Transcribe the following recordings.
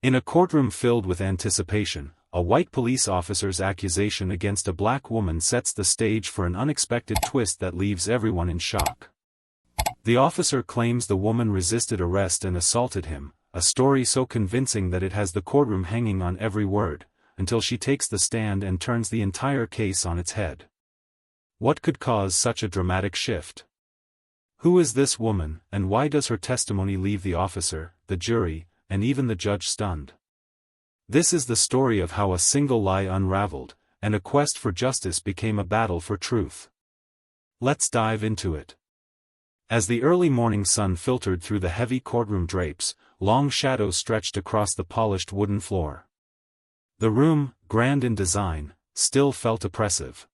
In a courtroom filled with anticipation, a white police officer's accusation against a black woman sets the stage for an unexpected twist that leaves everyone in shock. The officer claims the woman resisted arrest and assaulted him, a story so convincing that it has the courtroom hanging on every word, until she takes the stand and turns the entire case on its head. What could cause such a dramatic shift? Who is this woman, and why does her testimony leave the officer, the jury, and even the judge stunned? This is the story of how a single lie unraveled, and a quest for justice became a battle for truth. Let's dive into it. As the early morning sun filtered through the heavy courtroom drapes, long shadows stretched across the polished wooden floor. The room, grand in design, still felt oppressive.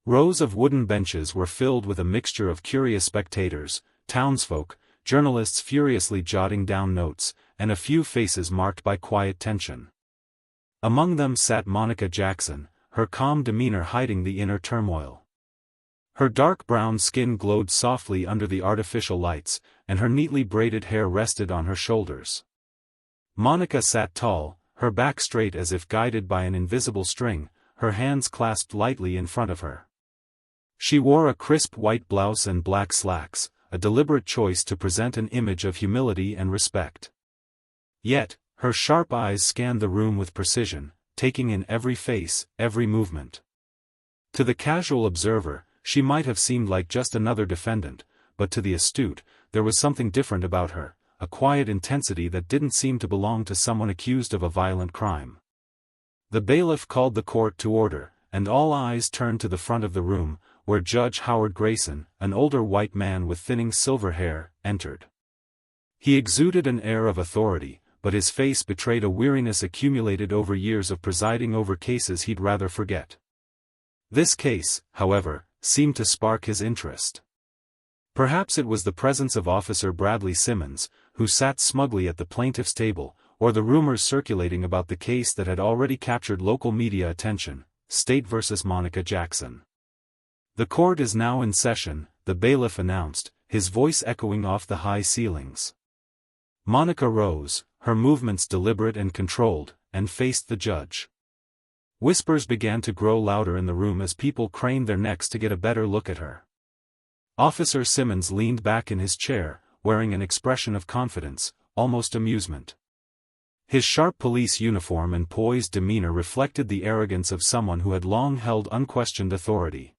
Rows of wooden benches were filled with a mixture of curious spectators, townsfolk, journalists furiously jotting down notes, and a few faces marked by quiet tension. Among them sat Monica Jackson, her calm demeanor hiding the inner turmoil. Her dark brown skin glowed softly under the artificial lights, and her neatly braided hair rested on her shoulders. Monica sat tall, her back straight as if guided by an invisible string, her hands clasped lightly in front of her. She wore a crisp white blouse and black slacks, a deliberate choice to present an image of humility and respect. Yet, her sharp eyes scanned the room with precision, taking in every face, every movement. To the casual observer, she might have seemed like just another defendant, but to the astute, there was something different about her, a quiet intensity that didn't seem to belong to someone accused of a violent crime. The bailiff called the court to order, and all eyes turned to the front of the room, where Judge Howard Grayson, an older white man with thinning silver hair, entered. He exuded an air of authority, but his face betrayed a weariness accumulated over years of presiding over cases he'd rather forget. This case, however, seemed to spark his interest. Perhaps it was the presence of Officer Bradley Simmons, who sat smugly at the plaintiff's table, or the rumors circulating about the case that had already captured local media attention, State vs. Monica Jackson. "The court is now in session," the bailiff announced, his voice echoing off the high ceilings. Monica rose, her movements deliberate and controlled, and faced the judge. Whispers began to grow louder in the room as people craned their necks to get a better look at her. Officer Simmons leaned back in his chair, wearing an expression of confidence, almost amusement. His sharp police uniform and poised demeanor reflected the arrogance of someone who had long held unquestioned authority.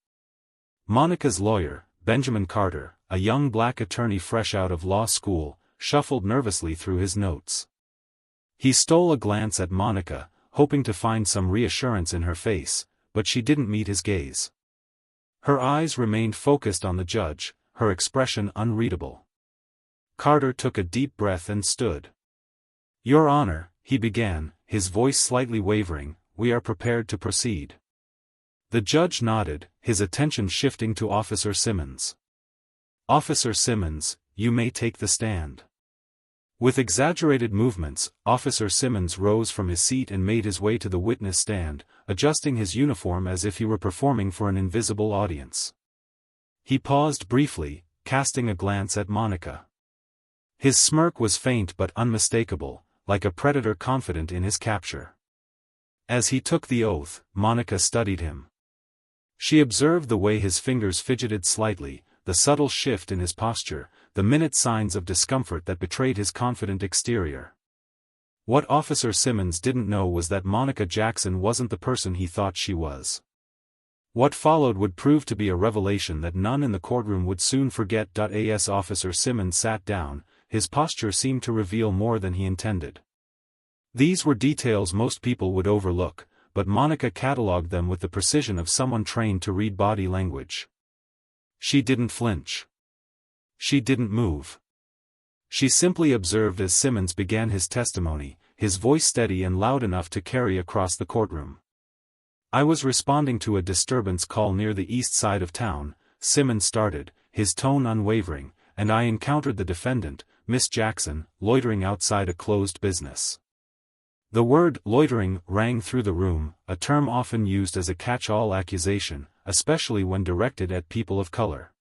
Monica's lawyer, Benjamin Carter, a young black attorney fresh out of law school, shuffled nervously through his notes. He stole a glance at Monica, hoping to find some reassurance in her face, but she didn't meet his gaze. Her eyes remained focused on the judge, her expression unreadable. Carter took a deep breath and stood. "Your Honor," he began, his voice slightly wavering, "we are prepared to proceed." The judge nodded, his attention shifting to Officer Simmons. "Officer Simmons, you may take the stand." With exaggerated movements, Officer Simmons rose from his seat and made his way to the witness stand, adjusting his uniform as if he were performing for an invisible audience. He paused briefly, casting a glance at Monica. His smirk was faint but unmistakable, like a predator confident in his capture. As he took the oath, Monica studied him. She observed the way his fingers fidgeted slightly, the subtle shift in his posture, the minute signs of discomfort that betrayed his confident exterior. What Officer Simmons didn't know was that Monica Jackson wasn't the person he thought she was. What followed would prove to be a revelation that none in the courtroom would soon forget. As Officer Simmons sat down, his posture seemed to reveal more than he intended. These were details most people would overlook, but Monica catalogued them with the precision of someone trained to read body language. She didn't flinch. She didn't move. She simply observed as Simmons began his testimony, his voice steady and loud enough to carry across the courtroom. "I was responding to a disturbance call near the east side of town," Simmons started, his tone unwavering, "and I encountered the defendant, Miss Jackson, loitering outside a closed business." The word loitering rang through the room, a term often used as a catch-all accusation, especially when directed at people of color.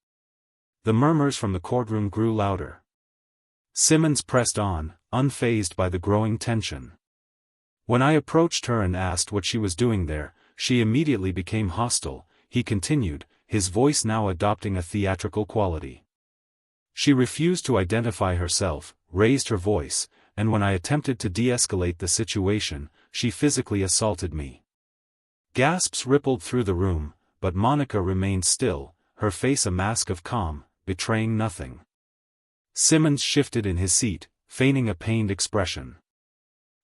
The murmurs from the courtroom grew louder. Simmons pressed on, unfazed by the growing tension. When I approached her and asked what she was doing there, she immediately became hostile, he continued, his voice now adopting a theatrical quality. She refused to identify herself, raised her voice, and when I attempted to de-escalate the situation, she physically assaulted me. Gasps rippled through the room, but Monica remained still, her face a mask of calm, betraying nothing. Simmons shifted in his seat, feigning a pained expression.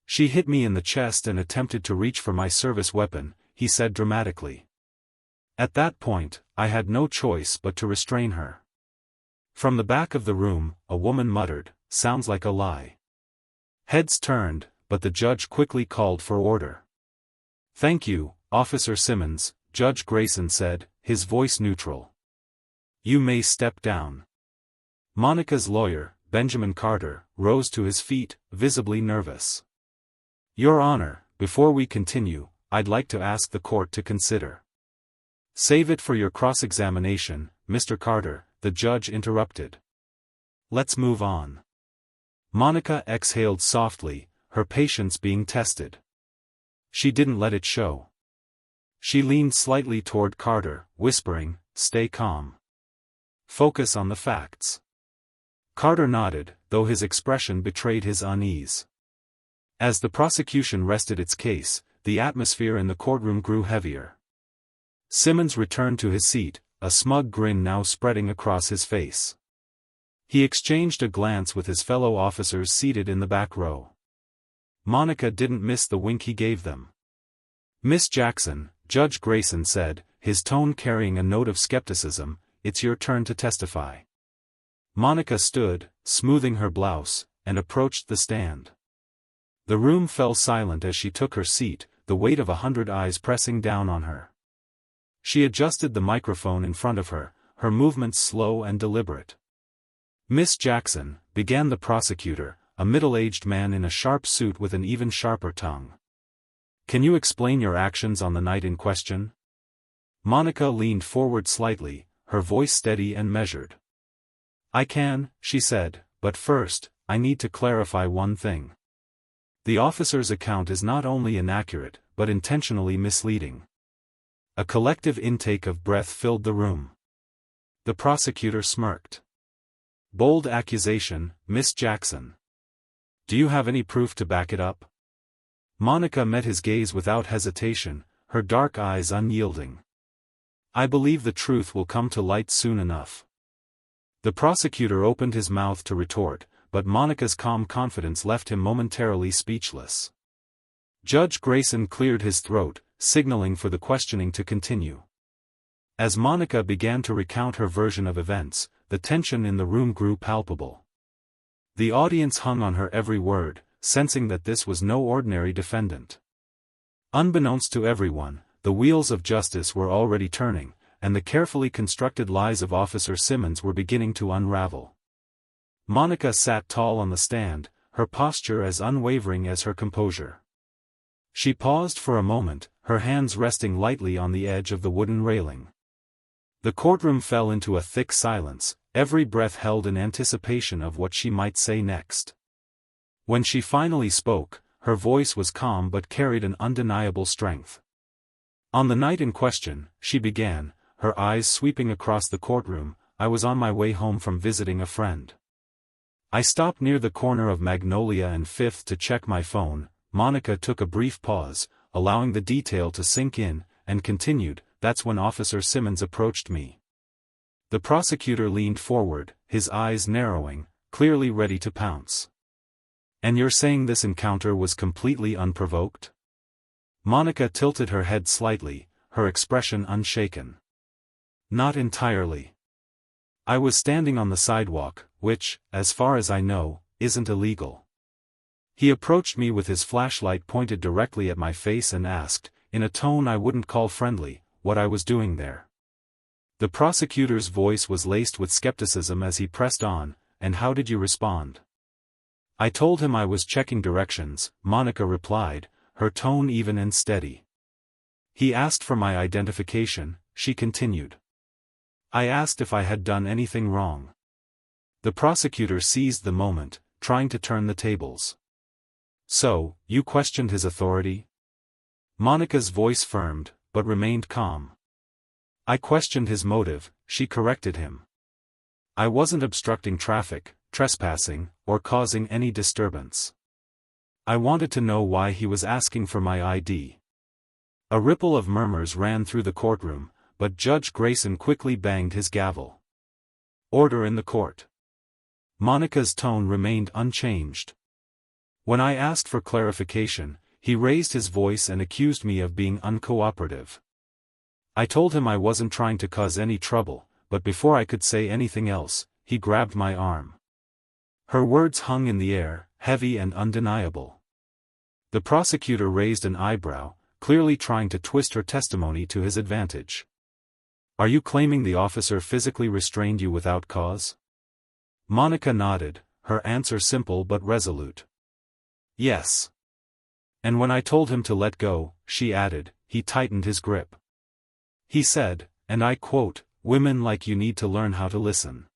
She hit me in the chest and attempted to reach for my service weapon, he said dramatically. At that point, I had no choice but to restrain her. From the back of the room, a woman muttered, "Sounds like a lie." Heads turned, but the judge quickly called for order. "Thank you, Officer Simmons," Judge Grayson said, his voice neutral. "You may step down." Monica's lawyer, Benjamin Carter, rose to his feet, visibly nervous. "Your Honor, before we continue, I'd like to ask the court to consider." "Save it for your cross-examination, Mr. Carter," the judge interrupted. "Let's move on." Monica exhaled softly, her patience being tested. She didn't let it show. She leaned slightly toward Carter, whispering, "Stay calm. Focus on the facts." Carter nodded, though his expression betrayed his unease. As the prosecution rested its case, the atmosphere in the courtroom grew heavier. Simmons returned to his seat, a smug grin now spreading across his face. He exchanged a glance with his fellow officers seated in the back row. Monica didn't miss the wink he gave them. "Miss Jackson," Judge Grayson said, his tone carrying a note of skepticism, "it's your turn to testify." Monica stood, smoothing her blouse, and approached the stand. The room fell silent as she took her seat, the weight of 100 eyes pressing down on her. She adjusted the microphone in front of her, her movements slow and deliberate. "Miss Jackson," began the prosecutor, a middle-aged man in a sharp suit with an even sharper tongue. "Can you explain your actions on the night in question?" Monica leaned forward slightly, her voice steady and measured. "I can," she said, "but first, I need to clarify one thing. The officer's account is not only inaccurate, but intentionally misleading." A collective intake of breath filled the room. The prosecutor smirked. "Bold accusation, Miss Jackson. Do you have any proof to back it up?" Monica met his gaze without hesitation, her dark eyes unyielding. "I believe the truth will come to light soon enough." The prosecutor opened his mouth to retort, but Monica's calm confidence left him momentarily speechless. Judge Grayson cleared his throat, signaling for the questioning to continue. As Monica began to recount her version of events, the tension in the room grew palpable. The audience hung on her every word, sensing that this was no ordinary defendant. Unbeknownst to everyone, the wheels of justice were already turning, and the carefully constructed lies of Officer Simmons were beginning to unravel. Monica sat tall on the stand, her posture as unwavering as her composure. She paused for a moment, her hands resting lightly on the edge of the wooden railing. The courtroom fell into a thick silence, every breath held in anticipation of what she might say next. When she finally spoke, her voice was calm but carried an undeniable strength. "On the night in question," she began, her eyes sweeping across the courtroom, "I was on my way home from visiting a friend. I stopped near the corner of Magnolia and Fifth to check my phone." Monica took a brief pause, allowing the detail to sink in, and continued, "That's when Officer Simmons approached me." The prosecutor leaned forward, his eyes narrowing, clearly ready to pounce. "And you're saying this encounter was completely unprovoked?" Monica tilted her head slightly, her expression unshaken. "Not entirely. I was standing on the sidewalk, which, as far as I know, isn't illegal. He approached me with his flashlight pointed directly at my face and asked, in a tone I wouldn't call friendly, what I was doing there." The prosecutor's voice was laced with skepticism as he pressed on, "And how did you respond?" "I told him I was checking directions," Monica replied, her tone even and steady. "He asked for my identification," she continued. "I asked if I had done anything wrong." The prosecutor seized the moment, trying to turn the tables. "So, you questioned his authority?" Monica's voice firmed, but remained calm. "I questioned his motive," she corrected him. "I wasn't obstructing traffic, trespassing, or causing any disturbance. I wanted to know why he was asking for my ID." A ripple of murmurs ran through the courtroom, but Judge Grayson quickly banged his gavel. "Order in the court." Monica's tone remained unchanged. When I asked for clarification, he raised his voice and accused me of being uncooperative. I told him I wasn't trying to cause any trouble, but before I could say anything else, he grabbed my arm. Her words hung in the air, heavy and undeniable. The prosecutor raised an eyebrow, clearly trying to twist her testimony to his advantage. "Are you claiming the officer physically restrained you without cause?" Monica nodded, her answer simple but resolute. "Yes." "And when I told him to let go," she added, "he tightened his grip. He said, and I quote, 'Women like you need to learn how to listen.'"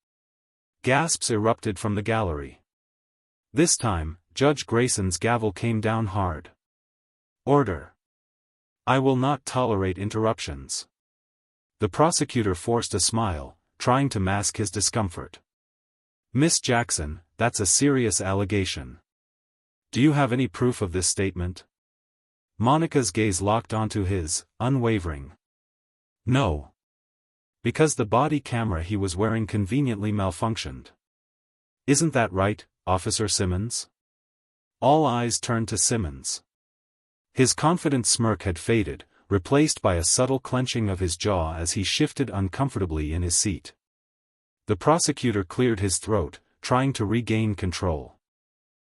Gasps erupted from the gallery. This time, Judge Grayson's gavel came down hard. "Order. I will not tolerate interruptions." The prosecutor forced a smile, trying to mask his discomfort. "Miss Jackson, that's a serious allegation. Do you have any proof of this statement?" Monica's gaze locked onto his, unwavering. "No. Because the body camera he was wearing conveniently malfunctioned. Isn't that right, Officer Simmons?" All eyes turned to Simmons. His confident smirk had faded, replaced by a subtle clenching of his jaw as he shifted uncomfortably in his seat. The prosecutor cleared his throat, trying to regain control.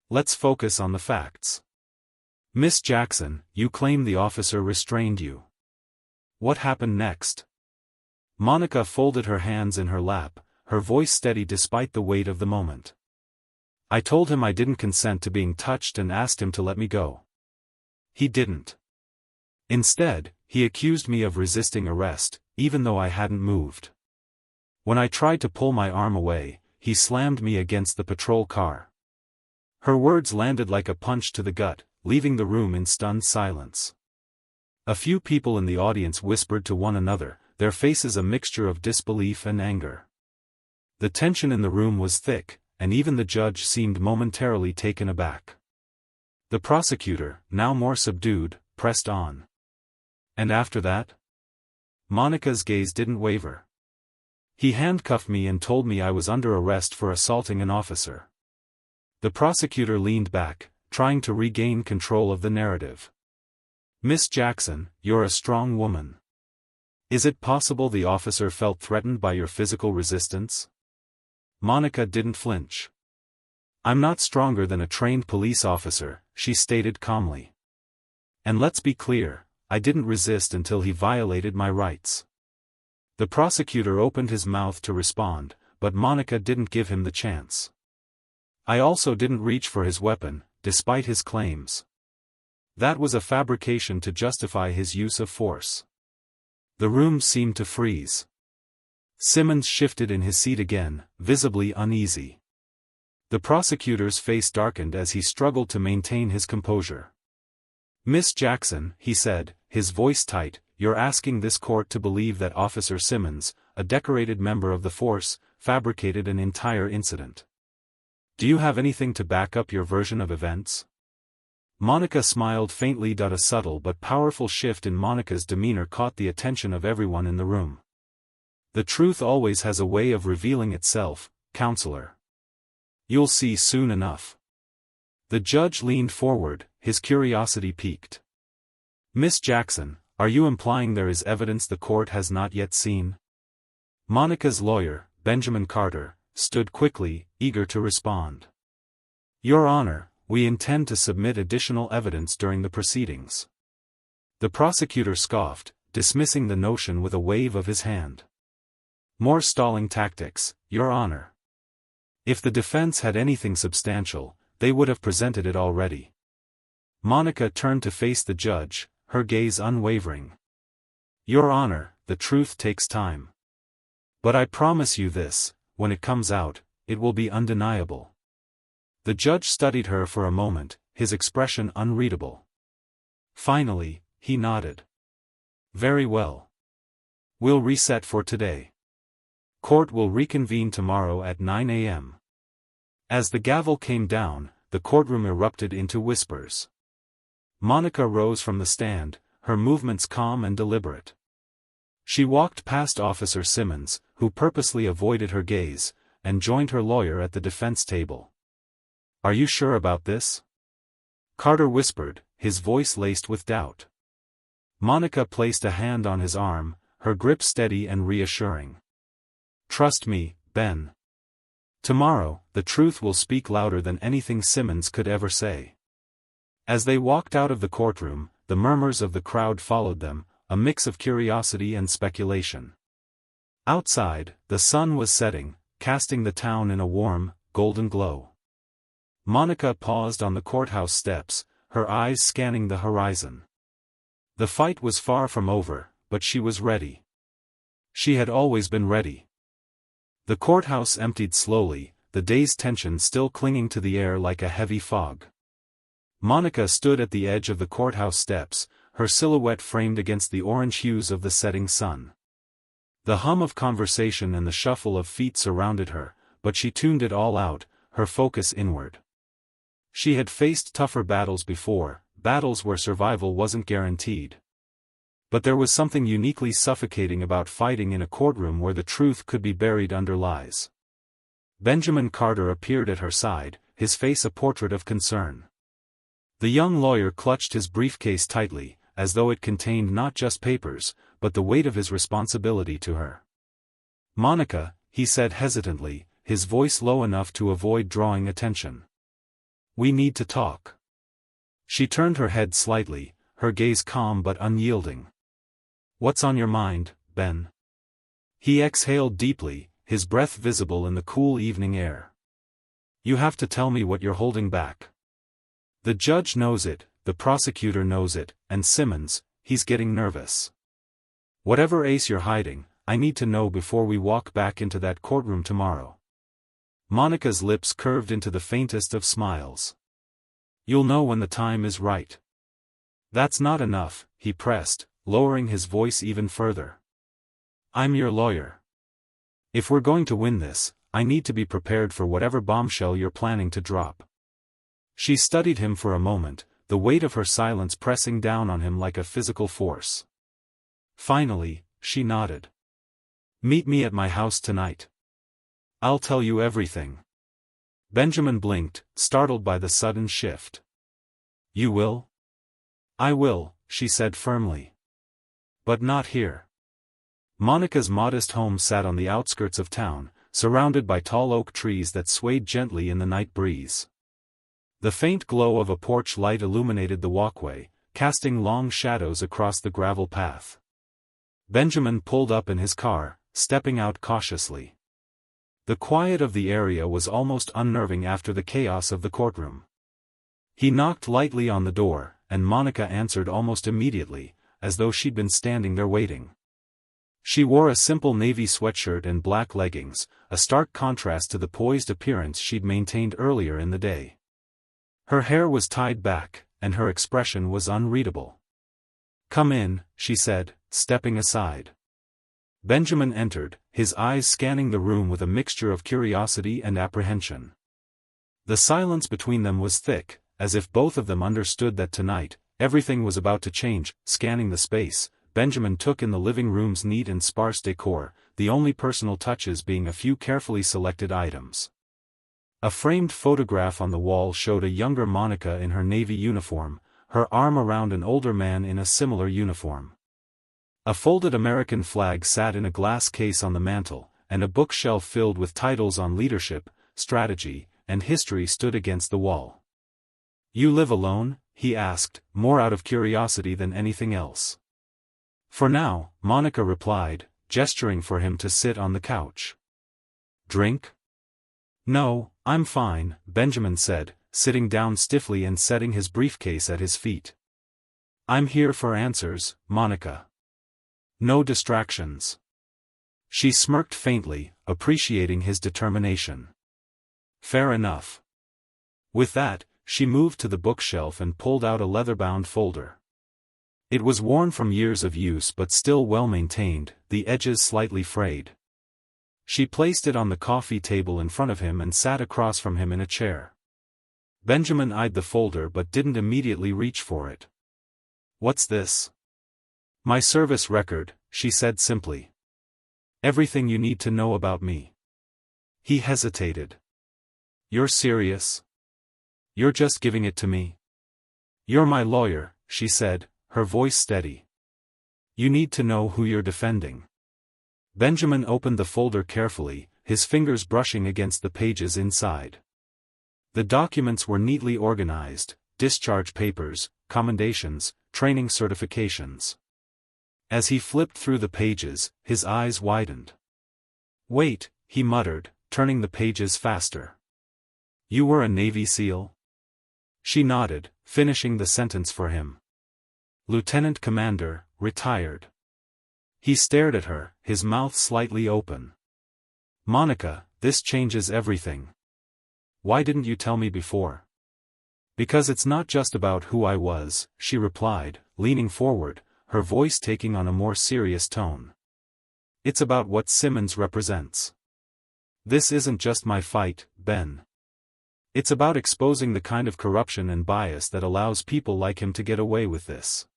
"Let's focus on the facts. Miss Jackson, you claim the officer restrained you. What happened next?" Monica folded her hands in her lap, her voice steady despite the weight of the moment. "I told him I didn't consent to being touched and asked him to let me go. He didn't. Instead, he accused me of resisting arrest, even though I hadn't moved. When I tried to pull my arm away, he slammed me against the patrol car." Her words landed like a punch to the gut, leaving the room in stunned silence. A few people in the audience whispered to one another, their faces a mixture of disbelief and anger. The tension in the room was thick, and even the judge seemed momentarily taken aback. The prosecutor, now more subdued, pressed on. "And after that?" Monica's gaze didn't waver. "He handcuffed me and told me I was under arrest for assaulting an officer." The prosecutor leaned back, trying to regain control of the narrative. "Miss Jackson, you're a strong woman. Is it possible the officer felt threatened by your physical resistance?" Monica didn't flinch. "I'm not stronger than a trained police officer," she stated calmly. "And let's be clear, I didn't resist until he violated my rights." The prosecutor opened his mouth to respond, but Monica didn't give him the chance. "I also didn't reach for his weapon, despite his claims. That was a fabrication to justify his use of force." The room seemed to freeze. Simmons shifted in his seat again, visibly uneasy. The prosecutor's face darkened as he struggled to maintain his composure. "Miss Jackson," he said, his voice tight, "you're asking this court to believe that Officer Simmons, a decorated member of the force, fabricated an entire incident. Do you have anything to back up your version of events?" Monica smiled faintly. A subtle but powerful shift in Monica's demeanor caught the attention of everyone in the room. "The truth always has a way of revealing itself, counselor. You'll see soon enough." The judge leaned forward, his curiosity piqued. "Miss Jackson, are you implying there is evidence the court has not yet seen?" Monica's lawyer, Benjamin Carter, stood quickly, eager to respond. "Your Honor, we intend to submit additional evidence during the proceedings." The prosecutor scoffed, dismissing the notion with a wave of his hand. "More stalling tactics, Your Honor. If the defense had anything substantial, they would have presented it already." Monica turned to face the judge, her gaze unwavering. "Your Honor, the truth takes time. But I promise you this, when it comes out, it will be undeniable." The judge studied her for a moment, his expression unreadable. Finally, he nodded. Very well. We'll reset for today. Court will reconvene tomorrow at 9 a.m. As the gavel came down, the courtroom erupted into whispers. Monica rose from the stand, her movements calm and deliberate. She walked past Officer Simmons, who purposely avoided her gaze, and joined her lawyer at the defense table. Are you sure about this? Carter whispered, his voice laced with doubt. Monica placed a hand on his arm, her grip steady and reassuring. Trust me, Ben. Tomorrow, the truth will speak louder than anything Simmons could ever say. As they walked out of the courtroom, the murmurs of the crowd followed them, a mix of curiosity and speculation. Outside, the sun was setting, casting the town in a warm, golden glow. Monica paused on the courthouse steps, her eyes scanning the horizon. The fight was far from over, but she was ready. She had always been ready. The courthouse emptied slowly, the day's tension still clinging to the air like a heavy fog. Monica stood at the edge of the courthouse steps, her silhouette framed against the orange hues of the setting sun. The hum of conversation and the shuffle of feet surrounded her, but she tuned it all out, her focus inward. She had faced tougher battles before, battles where survival wasn't guaranteed. But there was something uniquely suffocating about fighting in a courtroom where the truth could be buried under lies. Benjamin Carter appeared at her side, his face a portrait of concern. The young lawyer clutched his briefcase tightly, as though it contained not just papers, but the weight of his responsibility to her. Monica, he said hesitantly, his voice low enough to avoid drawing attention. We need to talk. She turned her head slightly, her gaze calm but unyielding. What's on your mind, Ben? He exhaled deeply, his breath visible in the cool evening air. You have to tell me what you're holding back. The judge knows it, the prosecutor knows it, and Simmons, he's getting nervous. Whatever ace you're hiding, I need to know before we walk back into that courtroom tomorrow. Monica's lips curved into the faintest of smiles. You'll know when the time is right. That's not enough, he pressed, lowering his voice even further. I'm your lawyer. If we're going to win this, I need to be prepared for whatever bombshell you're planning to drop. She studied him for a moment, the weight of her silence pressing down on him like a physical force. Finally, she nodded. Meet me at my house tonight. I'll tell you everything. Benjamin blinked, startled by the sudden shift. You will? I will, she said firmly. But not here. Monica's modest home sat on the outskirts of town, surrounded by tall oak trees that swayed gently in the night breeze. The faint glow of a porch light illuminated the walkway, casting long shadows across the gravel path. Benjamin pulled up in his car, stepping out cautiously. The quiet of the area was almost unnerving after the chaos of the courtroom. He knocked lightly on the door, and Monica answered almost immediately, as though she'd been standing there waiting. She wore a simple navy sweatshirt and black leggings, a stark contrast to the poised appearance she'd maintained earlier in the day. Her hair was tied back, and her expression was unreadable. Come in, she said, stepping aside. Benjamin entered, his eyes scanning the room with a mixture of curiosity and apprehension. The silence between them was thick, as if both of them understood that tonight, everything was about to change. Scanning the space, Benjamin took in the living room's neat and sparse decor, the only personal touches being a few carefully selected items. A framed photograph on the wall showed a younger Monica in her navy uniform, her arm around an older man in a similar uniform. A folded American flag sat in a glass case on the mantel, and a bookshelf filled with titles on leadership, strategy, and history stood against the wall. You live alone? He asked, more out of curiosity than anything else. For now, Monica replied, gesturing for him to sit on the couch. Drink? No, I'm fine, Benjamin said, sitting down stiffly and setting his briefcase at his feet. I'm here for answers, Monica. No distractions. She smirked faintly, appreciating his determination. Fair enough. With that, she moved to the bookshelf and pulled out a leather-bound folder. It was worn from years of use but still well-maintained, the edges slightly frayed. She placed it on the coffee table in front of him and sat across from him in a chair. Benjamin eyed the folder but didn't immediately reach for it. "What's this?" "My service record," she said simply. "Everything you need to know about me." He hesitated. "You're serious? You're just giving it to me?" "You're my lawyer," she said, her voice steady. "You need to know who you're defending." Benjamin opened the folder carefully, his fingers brushing against the pages inside. The documents were neatly organized: discharge papers, commendations, training certifications. As he flipped through the pages, his eyes widened. "Wait," he muttered, turning the pages faster. "You were a Navy SEAL?" She nodded, finishing the sentence for him. "Lieutenant Commander, retired." He stared at her, his mouth slightly open. "Monica, this changes everything. Why didn't you tell me before?" "Because it's not just about who I was," she replied, leaning forward, her voice taking on a more serious tone. "It's about what Simmons represents. This isn't just my fight, Ben. It's about exposing the kind of corruption and bias that allows people like him to get away with this."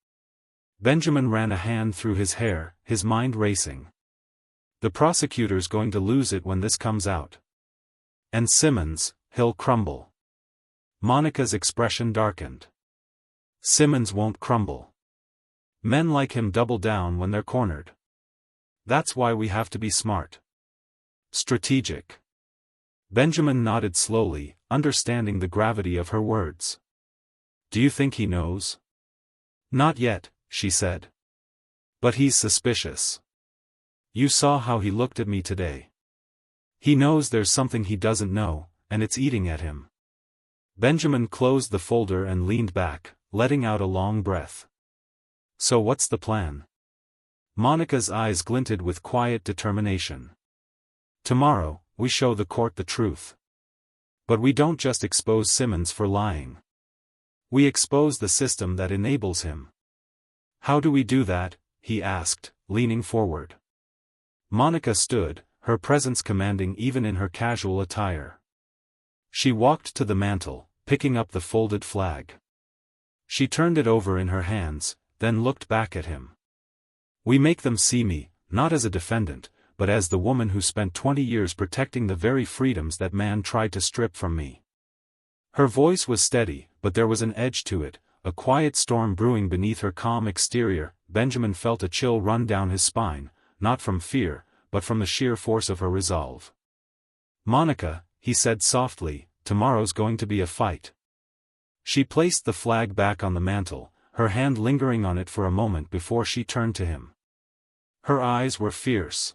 Benjamin ran a hand through his hair, his mind racing. "The prosecutor's going to lose it when this comes out. And Simmons, he'll crumble." Monica's expression darkened. "Simmons won't crumble. Men like him double down when they're cornered. That's why we have to be smart. Strategic." Benjamin nodded slowly, understanding the gravity of her words. "Do you think he knows?" "Not yet," she said. "But he's suspicious. You saw how he looked at me today. He knows there's something he doesn't know, and it's eating at him." Benjamin closed the folder and leaned back, letting out a long breath. "So what's the plan?" Monica's eyes glinted with quiet determination. "Tomorrow, we show the court the truth. But we don't just expose Simmons for lying. We expose the system that enables him." "How do we do that?" he asked, leaning forward. Monica stood, her presence commanding even in her casual attire. She walked to the mantel, picking up the folded flag. She turned it over in her hands, then looked back at him. "We make them see me, not as a defendant, but as the woman who spent 20 years protecting the very freedoms that man tried to strip from me." Her voice was steady, but there was an edge to it, a quiet storm brewing beneath her calm exterior. Benjamin felt a chill run down his spine, not from fear, but from the sheer force of her resolve. "Monica," he said softly, "tomorrow's going to be a fight." She placed the flag back on the mantel, her hand lingering on it for a moment before she turned to him. Her eyes were fierce.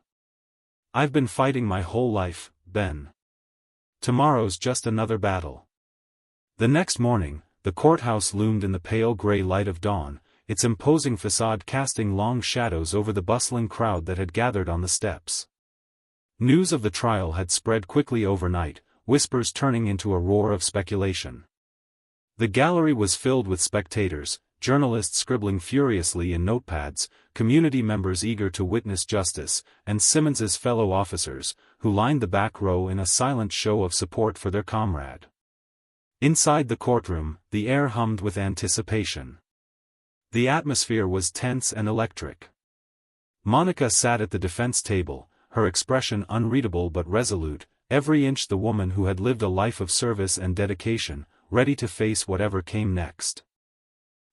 "I've been fighting my whole life, Ben. Tomorrow's just another battle." The next morning, the courthouse loomed in the pale gray light of dawn, its imposing facade casting long shadows over the bustling crowd that had gathered on the steps. News of the trial had spread quickly overnight, whispers turning into a roar of speculation. The gallery was filled with spectators, journalists scribbling furiously in notepads, community members eager to witness justice, and Simmons's fellow officers, who lined the back row in a silent show of support for their comrade. Inside the courtroom, the air hummed with anticipation. The atmosphere was tense and electric. Monica sat at the defense table, her expression unreadable but resolute, every inch the woman who had lived a life of service and dedication, ready to face whatever came next.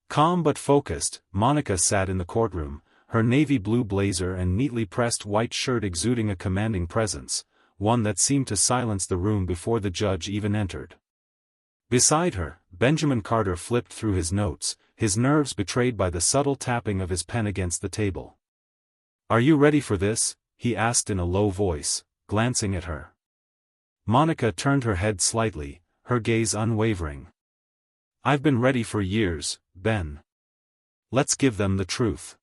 Calm but focused, Monica sat in the courtroom, her navy blue blazer and neatly pressed white shirt exuding a commanding presence, one that seemed to silence the room before the judge even entered. Beside her, Benjamin Carter flipped through his notes, his nerves betrayed by the subtle tapping of his pen against the table. "Are you ready for this?" he asked in a low voice, glancing at her. Monica turned her head slightly, her gaze unwavering. "I've been ready for years, Ben. Let's give them the truth."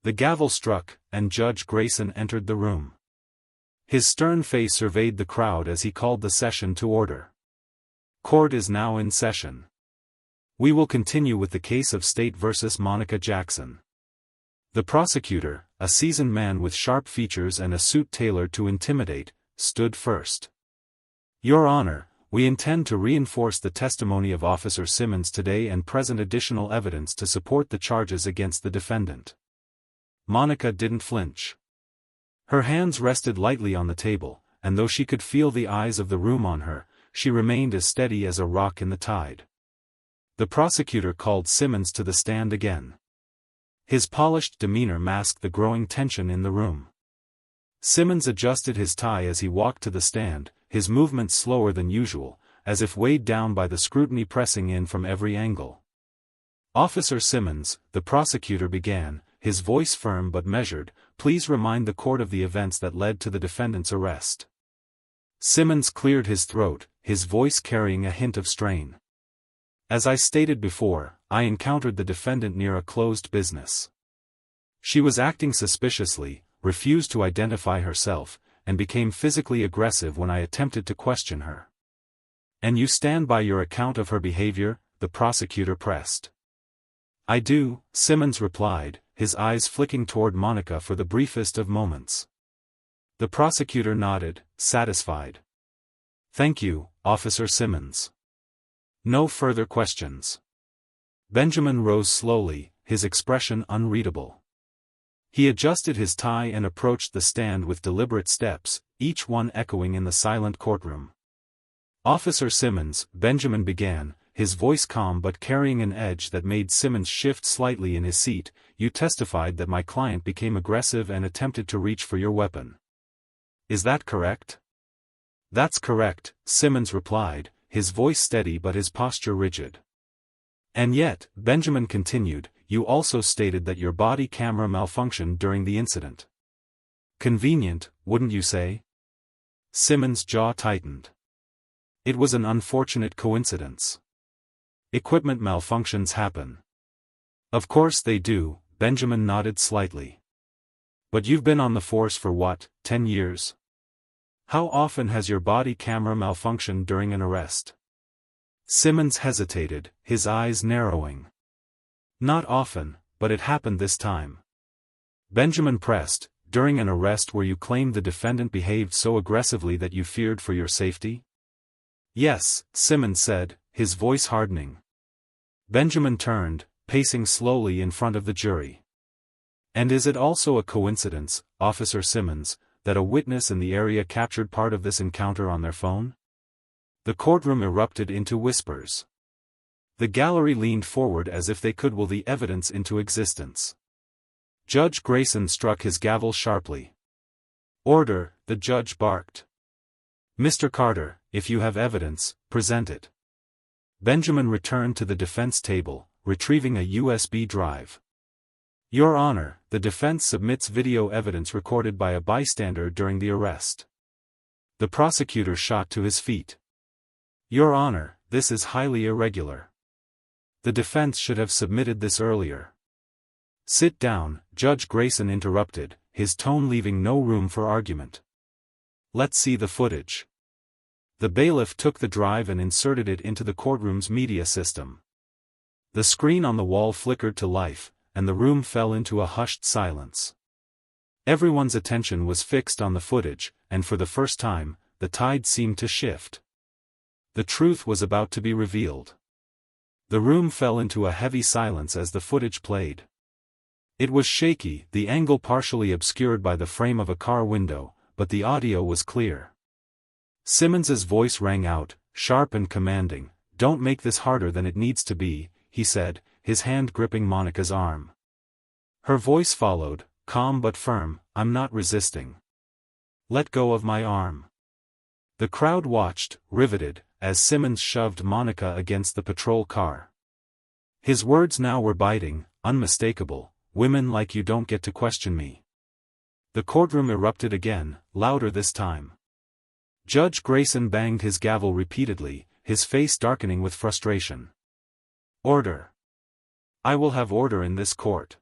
The gavel struck, and Judge Grayson entered the room. His stern face surveyed the crowd as he called the session to order. Court is now in session. We will continue with the case of State versus Monica Jackson. The prosecutor, a seasoned man with sharp features and a suit tailored to intimidate, stood first. Your Honor, we intend to reinforce the testimony of Officer Simmons today and present additional evidence to support the charges against the defendant. Monica didn't flinch. Her hands rested lightly on the table, and though she could feel the eyes of the room on her, she remained as steady as a rock in the tide. The prosecutor called Simmons to the stand again. His polished demeanor masked the growing tension in the room. Simmons adjusted his tie as he walked to the stand, his movements slower than usual, as if weighed down by the scrutiny pressing in from every angle. Officer Simmons, the prosecutor began, his voice firm but measured, please remind the court of the events that led to the defendant's arrest. Simmons cleared his throat, his voice carrying a hint of strain. As I stated before, I encountered the defendant near a closed business. She was acting suspiciously, refused to identify herself, and became physically aggressive when I attempted to question her. And you stand by your account of her behavior? The prosecutor pressed. I do, Simmons replied, his eyes flicking toward Monica for the briefest of moments. The prosecutor nodded, satisfied. Thank you, Officer Simmons. No further questions. Benjamin rose slowly, his expression unreadable. He adjusted his tie and approached the stand with deliberate steps, each one echoing in the silent courtroom. Officer Simmons, Benjamin began, his voice calm but carrying an edge that made Simmons shift slightly in his seat, you testified that my client became aggressive and attempted to reach for your weapon. Is that correct? That's correct, Simmons replied, his voice steady but his posture rigid. And yet, Benjamin continued, you also stated that your body camera malfunctioned during the incident. Convenient, wouldn't you say? Simmons' jaw tightened. It was an unfortunate coincidence. Equipment malfunctions happen. Of course they do, Benjamin nodded slightly. But you've been on the force for what, 10 years? How often has your body camera malfunctioned during an arrest? Simmons hesitated, his eyes narrowing. Not often, but it happened this time. Benjamin pressed, during an arrest where you claimed the defendant behaved so aggressively that you feared for your safety? Yes, Simmons said, his voice hardening. Benjamin turned, pacing slowly in front of the jury. And is it also a coincidence, Officer Simmons, that a witness in the area captured part of this encounter on their phone? The courtroom erupted into whispers. The gallery leaned forward as if they could will the evidence into existence. Judge Grayson struck his gavel sharply. Order, the judge barked. Mr. Carter, if you have evidence, present it. Benjamin returned to the defense table, retrieving a USB drive. Your Honor, the defense submits video evidence recorded by a bystander during the arrest. The prosecutor shot to his feet. Your Honor, this is highly irregular. The defense should have submitted this earlier. Sit down, Judge Grayson interrupted, his tone leaving no room for argument. Let's see the footage. The bailiff took the drive and inserted it into the courtroom's media system. The screen on the wall flickered to life, and the room fell into a hushed silence. Everyone's attention was fixed on the footage, and for the first time, the tide seemed to shift. The truth was about to be revealed. The room fell into a heavy silence as the footage played. It was shaky, the angle partially obscured by the frame of a car window, but the audio was clear. Simmons's voice rang out, sharp and commanding. Don't make this harder than it needs to be, he said, his hand gripping Monica's arm. Her voice followed, calm but firm, I'm not resisting. Let go of my arm. The crowd watched, riveted, as Simmons shoved Monica against the patrol car. His words now were biting, unmistakable, women like you don't get to question me. The courtroom erupted again, louder this time. Judge Grayson banged his gavel repeatedly, his face darkening with frustration. Order. I will have order in this court.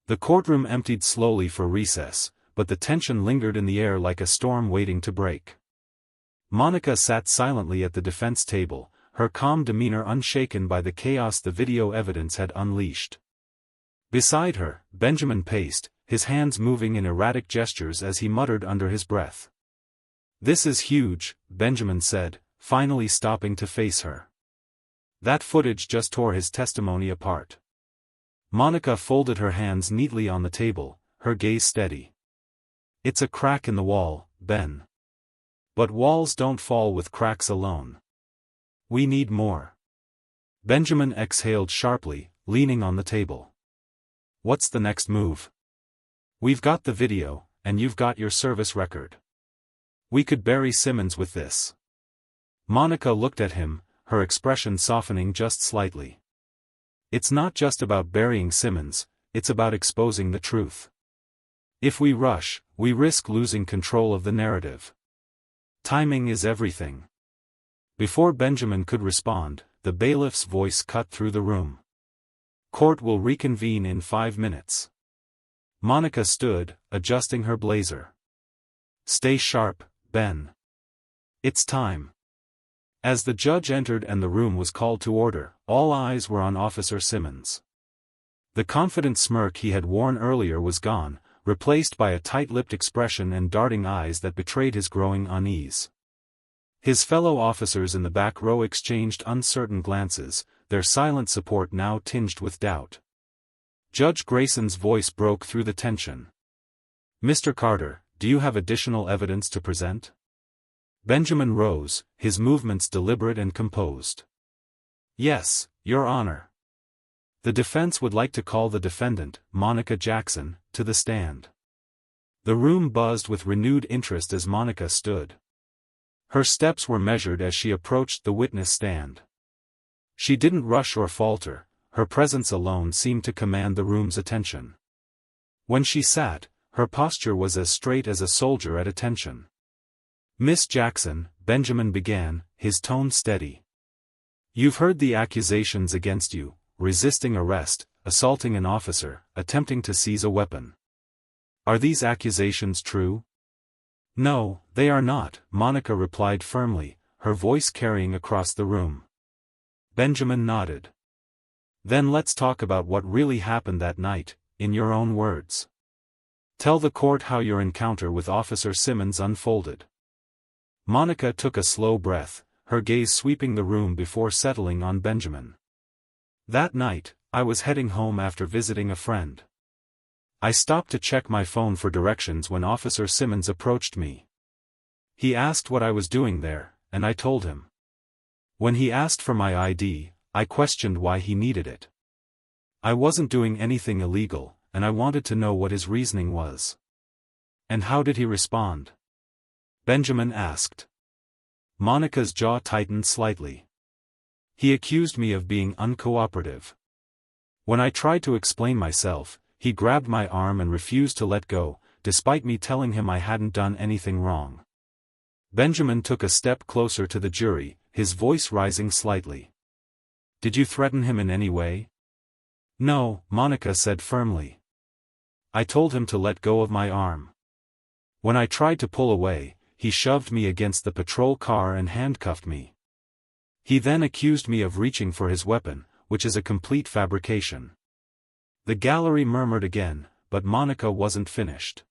The courtroom emptied slowly for recess, but the tension lingered in the air like a storm waiting to break. Monica sat silently at the defense table, her calm demeanor unshaken by the chaos the video evidence had unleashed. Beside her, Benjamin paced, his hands moving in erratic gestures as he muttered under his breath. "This is huge," Benjamin said, finally stopping to face her. That footage just tore his testimony apart. Monica folded her hands neatly on the table, her gaze steady. "It's a crack in the wall, Ben. But walls don't fall with cracks alone. We need more." Benjamin exhaled sharply, leaning on the table. "What's the next move? We've got the video, and you've got your service record. We could bury Simmons with this." Monica looked at him, her expression softening just slightly. "It's not just about burying Simmons, it's about exposing the truth. If we rush, we risk losing control of the narrative. Timing is everything." Before Benjamin could respond, the bailiff's voice cut through the room. "Court will reconvene in 5 minutes." Monica stood, adjusting her blazer. "Stay sharp, Ben. It's time." As the judge entered and the room was called to order, all eyes were on Officer Simmons. The confident smirk he had worn earlier was gone, replaced by a tight-lipped expression and darting eyes that betrayed his growing unease. His fellow officers in the back row exchanged uncertain glances, their silent support now tinged with doubt. Judge Grayson's voice broke through the tension. "Mr. Carter, do you have additional evidence to present?" Benjamin rose, his movements deliberate and composed. "Yes, Your Honor. The defense would like to call the defendant, Monica Jackson, to the stand." The room buzzed with renewed interest as Monica stood. Her steps were measured as she approached the witness stand. She didn't rush or falter, her presence alone seemed to command the room's attention. When she sat, her posture was as straight as a soldier at attention. "Miss Jackson," Benjamin began, his tone steady. "You've heard the accusations against you: resisting arrest, assaulting an officer, attempting to seize a weapon. Are these accusations true?" "No, they are not," Monica replied firmly, her voice carrying across the room. Benjamin nodded. "Then let's talk about what really happened that night, in your own words. Tell the court how your encounter with Officer Simmons unfolded." Monica took a slow breath, her gaze sweeping the room before settling on Benjamin. "That night, I was heading home after visiting a friend. I stopped to check my phone for directions when Officer Simmons approached me. He asked what I was doing there, and I told him. When he asked for my ID, I questioned why he needed it. I wasn't doing anything illegal, and I wanted to know what his reasoning was." "And how did he respond?" Benjamin asked. Monica's jaw tightened slightly. "He accused me of being uncooperative. When I tried to explain myself, he grabbed my arm and refused to let go, despite me telling him I hadn't done anything wrong." Benjamin took a step closer to the jury, his voice rising slightly. "Did you threaten him in any way?" "No," Monica said firmly. "I told him to let go of my arm. When I tried to pull away, he shoved me against the patrol car and handcuffed me. He then accused me of reaching for his weapon, which is a complete fabrication." The gallery murmured again, but Monica wasn't finished.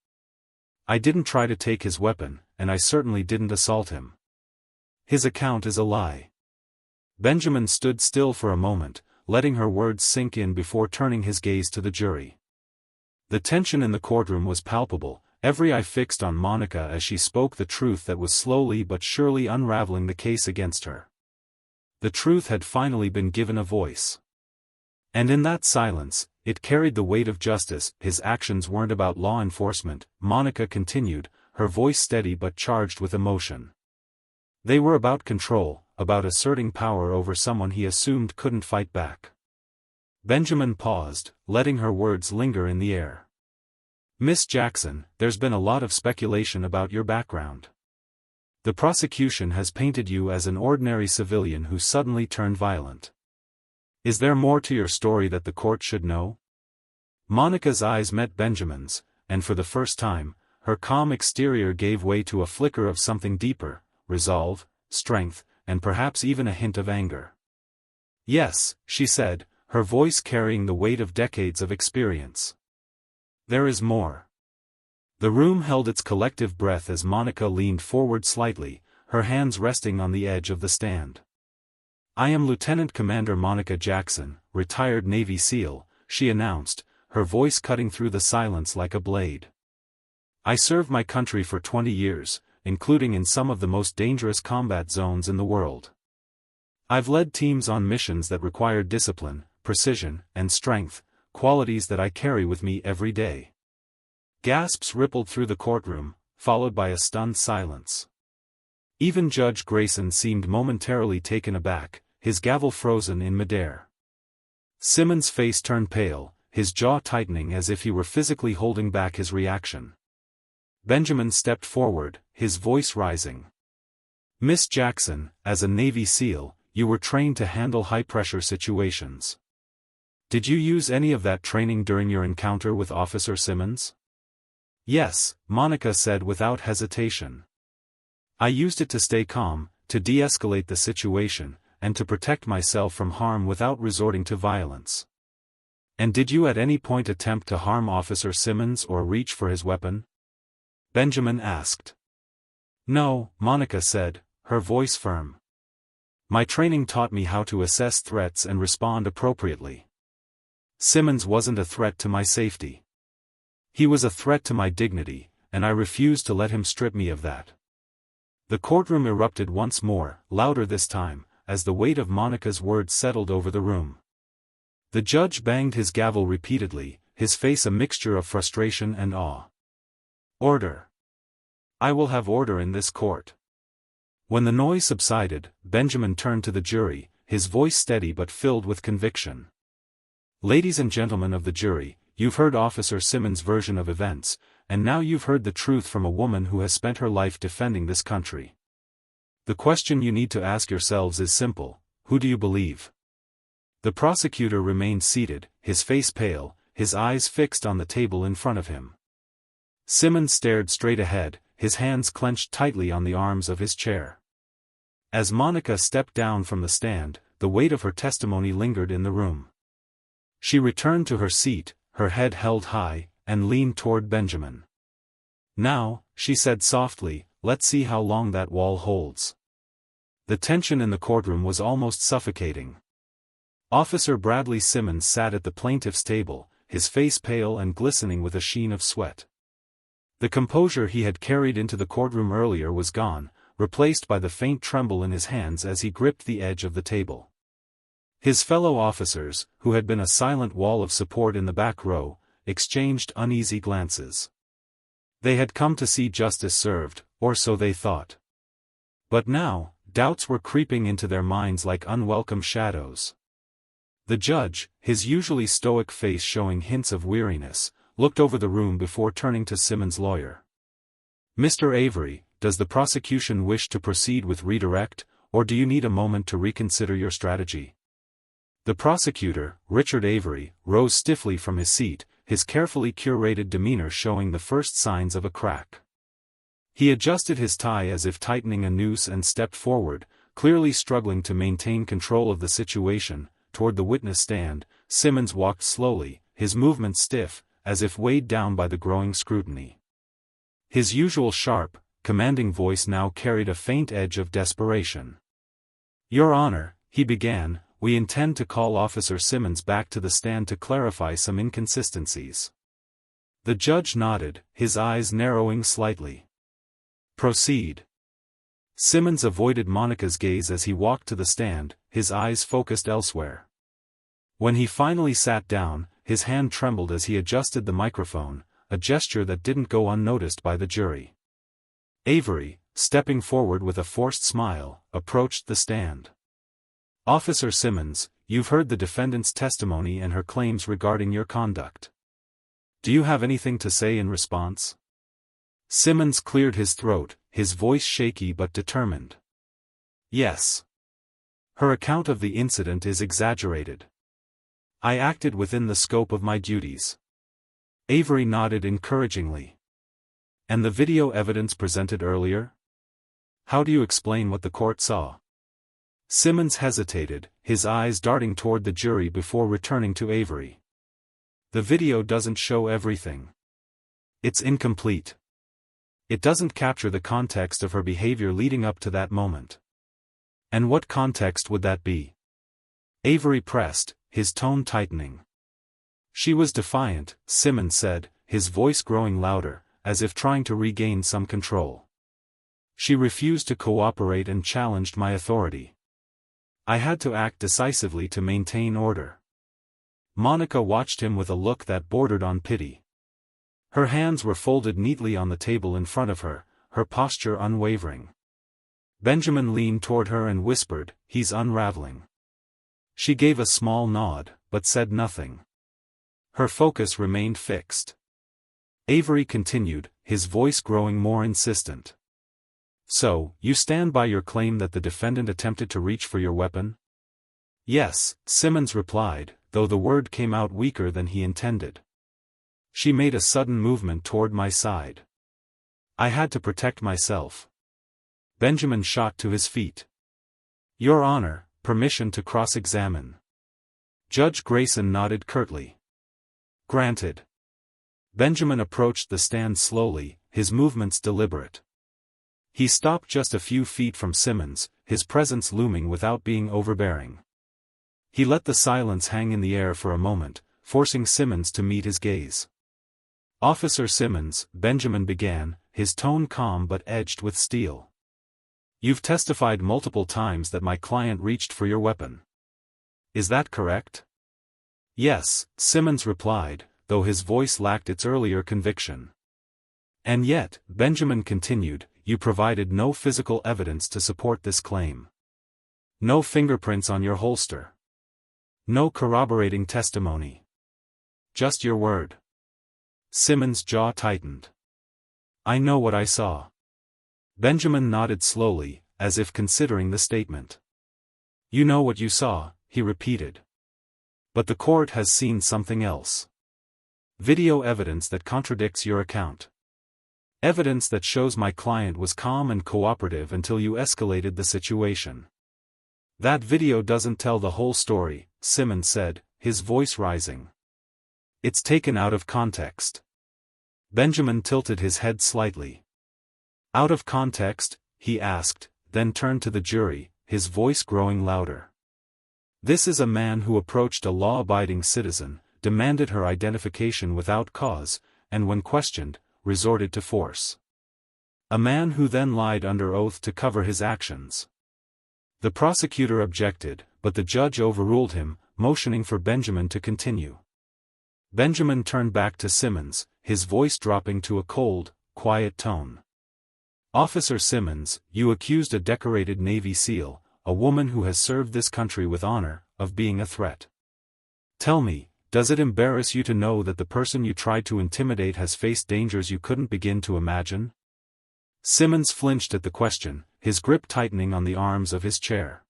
"I didn't try to take his weapon, and I certainly didn't assault him. His account is a lie." Benjamin stood still for a moment, letting her words sink in before turning his gaze to the jury. The tension in the courtroom was palpable, every eye fixed on Monica as she spoke the truth that was slowly but surely unraveling the case against her. The truth had finally been given a voice. And in that silence, it carried the weight of justice. "His actions weren't about law enforcement," Monica continued, her voice steady but charged with emotion. "They were about control, about asserting power over someone he assumed couldn't fight back." Benjamin paused, letting her words linger in the air. "Miss Jackson, there's been a lot of speculation about your background. The prosecution has painted you as an ordinary civilian who suddenly turned violent. Is there more to your story that the court should know?" Monica's eyes met Benjamin's, and for the first time, her calm exterior gave way to a flicker of something deeper: resolve, strength, and perhaps even a hint of anger. "Yes," she said, her voice carrying the weight of decades of experience. "There is more." The room held its collective breath as Monica leaned forward slightly, her hands resting on the edge of the stand. "I am Lieutenant Commander Monica Jackson, retired Navy SEAL," she announced, her voice cutting through the silence like a blade. "I served my country for 20 years, including in some of the most dangerous combat zones in the world. I've led teams on missions that required discipline, precision, and strength, qualities that I carry with me every day." Gasps rippled through the courtroom, followed by a stunned silence. Even Judge Grayson seemed momentarily taken aback, his gavel frozen in midair. Simmons' face turned pale, his jaw tightening as if he were physically holding back his reaction. Benjamin stepped forward, his voice rising. "Miss Jackson, as a Navy SEAL, you were trained to handle high-pressure situations. Did you use any of that training during your encounter with Officer Simmons?" "Yes," Monica said without hesitation. "I used it to stay calm, to de-escalate the situation, and to protect myself from harm without resorting to violence." "And did you at any point attempt to harm Officer Simmons or reach for his weapon?" Benjamin asked. "No," Monica said, her voice firm. "My training taught me how to assess threats and respond appropriately. Simmons wasn't a threat to my safety. He was a threat to my dignity, and I refused to let him strip me of that." The courtroom erupted once more, louder this time, as the weight of Monica's words settled over the room. The judge banged his gavel repeatedly, his face a mixture of frustration and awe. "Order. I will have order in this court." When the noise subsided, Benjamin turned to the jury, his voice steady but filled with conviction. "Ladies and gentlemen of the jury, you've heard Officer Simmons' version of events, and now you've heard the truth from a woman who has spent her life defending this country. The question you need to ask yourselves is simple: who do you believe?" The prosecutor remained seated, his face pale, his eyes fixed on the table in front of him. Simmons stared straight ahead, his hands clenched tightly on the arms of his chair. As Monica stepped down from the stand, the weight of her testimony lingered in the room. She returned to her seat, her head held high, and leaned toward Benjamin. "Now," she said softly, "let's see how long that wall holds." The tension in the courtroom was almost suffocating. Officer Bradley Simmons sat at the plaintiff's table, his face pale and glistening with a sheen of sweat. The composure he had carried into the courtroom earlier was gone, replaced by the faint tremble in his hands as he gripped the edge of the table. His fellow officers, who had been a silent wall of support in the back row, exchanged uneasy glances. They had come to see justice served, or so they thought. But now, doubts were creeping into their minds like unwelcome shadows. The judge, his usually stoic face showing hints of weariness, looked over the room before turning to Simmons' lawyer. "Mr. Avery, does the prosecution wish to proceed with redirect, or do you need a moment to reconsider your strategy?" The prosecutor, Richard Avery, rose stiffly from his seat, his carefully curated demeanor showing the first signs of a crack. He adjusted his tie as if tightening a noose and stepped forward, clearly struggling to maintain control of the situation. Toward the witness stand, Simmons walked slowly, his movements stiff, as if weighed down by the growing scrutiny. His usual sharp, commanding voice now carried a faint edge of desperation. "Your Honor," he began, "we intend to call Officer Simmons back to the stand to clarify some inconsistencies." The judge nodded, his eyes narrowing slightly. "Proceed." Simmons avoided Monica's gaze as he walked to the stand, his eyes focused elsewhere. When he finally sat down, his hand trembled as he adjusted the microphone, a gesture that didn't go unnoticed by the jury. Avery, stepping forward with a forced smile, approached the stand. "Officer Simmons, you've heard the defendant's testimony and her claims regarding your conduct. Do you have anything to say in response?" Simmons cleared his throat, his voice shaky but determined. "Yes. Her account of the incident is exaggerated. I acted within the scope of my duties." Avery nodded encouragingly. "And the video evidence presented earlier? How do you explain what the court saw?" Simmons hesitated, his eyes darting toward the jury before returning to Avery. The video doesn't show everything. It's incomplete. It doesn't capture the context of her behavior leading up to that moment. And what context would that be? Avery pressed, his tone tightening. She was defiant, Simmons said, his voice growing louder, as if trying to regain some control. She refused to cooperate and challenged my authority. I had to act decisively to maintain order. Monica watched him with a look that bordered on pity. Her hands were folded neatly on the table in front of her, her posture unwavering. Benjamin leaned toward her and whispered, "He's unraveling." She gave a small nod, but said nothing. Her focus remained fixed. Avery continued, his voice growing more insistent. "So, you stand by your claim that the defendant attempted to reach for your weapon?" "Yes," Simmons replied, though the word came out weaker than he intended. She made a sudden movement toward my side. I had to protect myself. Benjamin shot to his feet. "Your Honor, permission to cross-examine." Judge Grayson nodded curtly. "Granted." Benjamin approached the stand slowly, his movements deliberate. He stopped just a few feet from Simmons, his presence looming without being overbearing. He let the silence hang in the air for a moment, forcing Simmons to meet his gaze. "Officer Simmons," Benjamin began, his tone calm but edged with steel. "You've testified multiple times that my client reached for your weapon. Is that correct?" "Yes," Simmons replied, though his voice lacked its earlier conviction. "And yet," Benjamin continued, "you provided no physical evidence to support this claim. No fingerprints on your holster. No corroborating testimony. Just your word." Simmons' jaw tightened. "I know what I saw." Benjamin nodded slowly, as if considering the statement. "You know what you saw," he repeated. "But the court has seen something else. Video evidence that contradicts your account. Evidence that shows my client was calm and cooperative until you escalated the situation." "That video doesn't tell the whole story," Simmons said, his voice rising. "It's taken out of context." Benjamin tilted his head slightly. "Out of context?" he asked, then turned to the jury, his voice growing louder. "This is a man who approached a law-abiding citizen, demanded her identification without cause, and when questioned, resorted to force. A man who then lied under oath to cover his actions." The prosecutor objected, but the judge overruled him, motioning for Benjamin to continue. Benjamin turned back to Simmons, his voice dropping to a cold, quiet tone. "Officer Simmons, you accused a decorated Navy SEAL, a woman who has served this country with honor, of being a threat. Tell me, does it embarrass you to know that the person you tried to intimidate has faced dangers you couldn't begin to imagine?" Simmons flinched at the question, his grip tightening on the arms of his chair.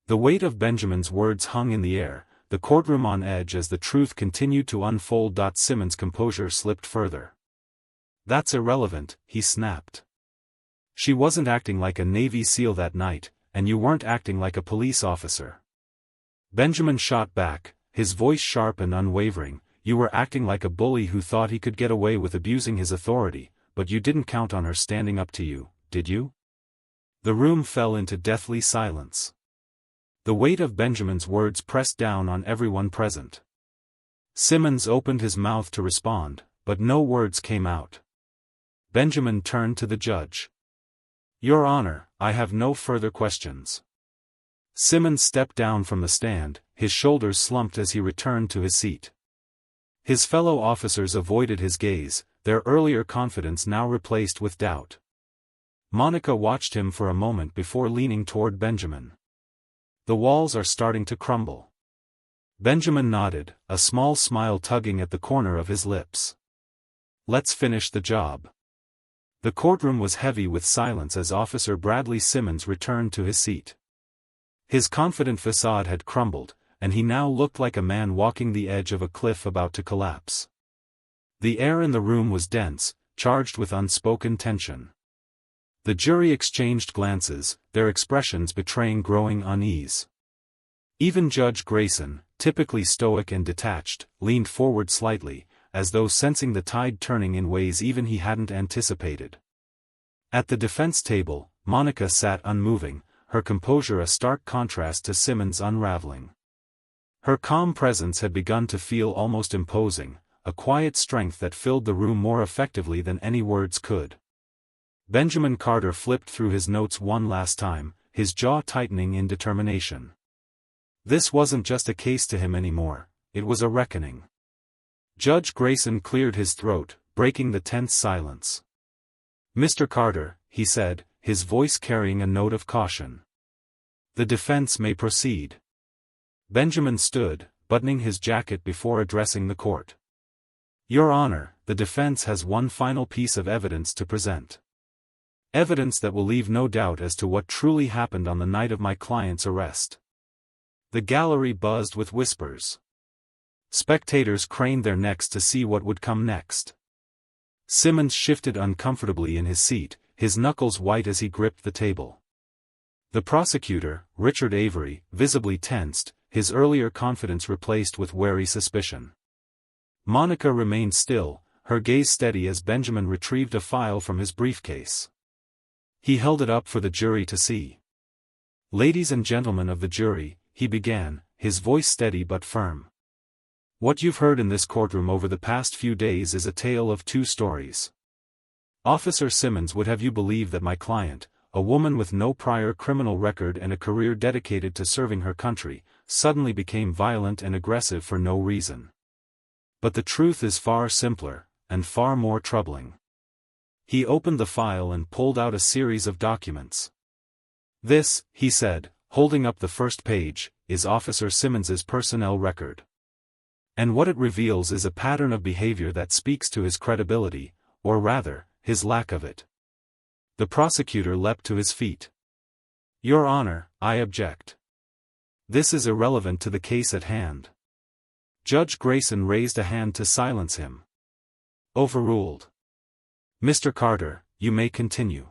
The weight of Benjamin's words hung in the air, the courtroom on edge as the truth continued to unfold. Simmons' composure slipped further. "That's irrelevant," he snapped. "She wasn't acting like a Navy SEAL that night, and you weren't acting like a police officer." Benjamin shot back, his voice sharp and unwavering. "You were acting like a bully who thought he could get away with abusing his authority, but you didn't count on her standing up to you, did you?" The room fell into deathly silence. The weight of Benjamin's words pressed down on everyone present. Simmons opened his mouth to respond, but no words came out. Benjamin turned to the judge. "Your Honor, I have no further questions." Simmons stepped down from the stand, his shoulders slumped as he returned to his seat. His fellow officers avoided his gaze, their earlier confidence now replaced with doubt. Monica watched him for a moment before leaning toward Benjamin. "The walls are starting to crumble." Benjamin nodded, a small smile tugging at the corner of his lips. "Let's finish the job." The courtroom was heavy with silence as Officer Bradley Simmons returned to his seat. His confident facade had crumbled, and he now looked like a man walking the edge of a cliff about to collapse. The air in the room was dense, charged with unspoken tension. The jury exchanged glances, their expressions betraying growing unease. Even Judge Grayson, typically stoic and detached, leaned forward slightly, as though sensing the tide turning in ways even he hadn't anticipated. At the defense table, Monica sat unmoving, her composure a stark contrast to Simmons' unraveling. Her calm presence had begun to feel almost imposing, a quiet strength that filled the room more effectively than any words could. Benjamin Carter flipped through his notes one last time, his jaw tightening in determination. This wasn't just a case to him anymore, it was a reckoning. Judge Grayson cleared his throat, breaking the tense silence. "Mr. Carter," he said, his voice carrying a note of caution. "The defense may proceed." Benjamin stood, buttoning his jacket before addressing the court. "Your Honor, the defense has one final piece of evidence to present. Evidence that will leave no doubt as to what truly happened on the night of my client's arrest." The gallery buzzed with whispers. Spectators craned their necks to see what would come next. Simmons shifted uncomfortably in his seat, his knuckles white as he gripped the table. The prosecutor, Richard Avery, visibly tensed, his earlier confidence replaced with wary suspicion. Monica remained still, her gaze steady as Benjamin retrieved a file from his briefcase. He held it up for the jury to see. "Ladies and gentlemen of the jury," he began, his voice steady but firm. "What you've heard in this courtroom over the past few days is a tale of two stories. Officer Simmons would have you believe that my client, a woman with no prior criminal record and a career dedicated to serving her country, suddenly became violent and aggressive for no reason. But the truth is far simpler, and far more troubling." He opened the file and pulled out a series of documents. "This," he said, holding up the first page, "is Officer Simmons's personnel record. And what it reveals is a pattern of behavior that speaks to his credibility, or rather, his lack of it." The prosecutor leapt to his feet. "Your Honor, I object. This is irrelevant to the case at hand." Judge Grayson raised a hand to silence him. "Overruled. Mr. Carter, you may continue."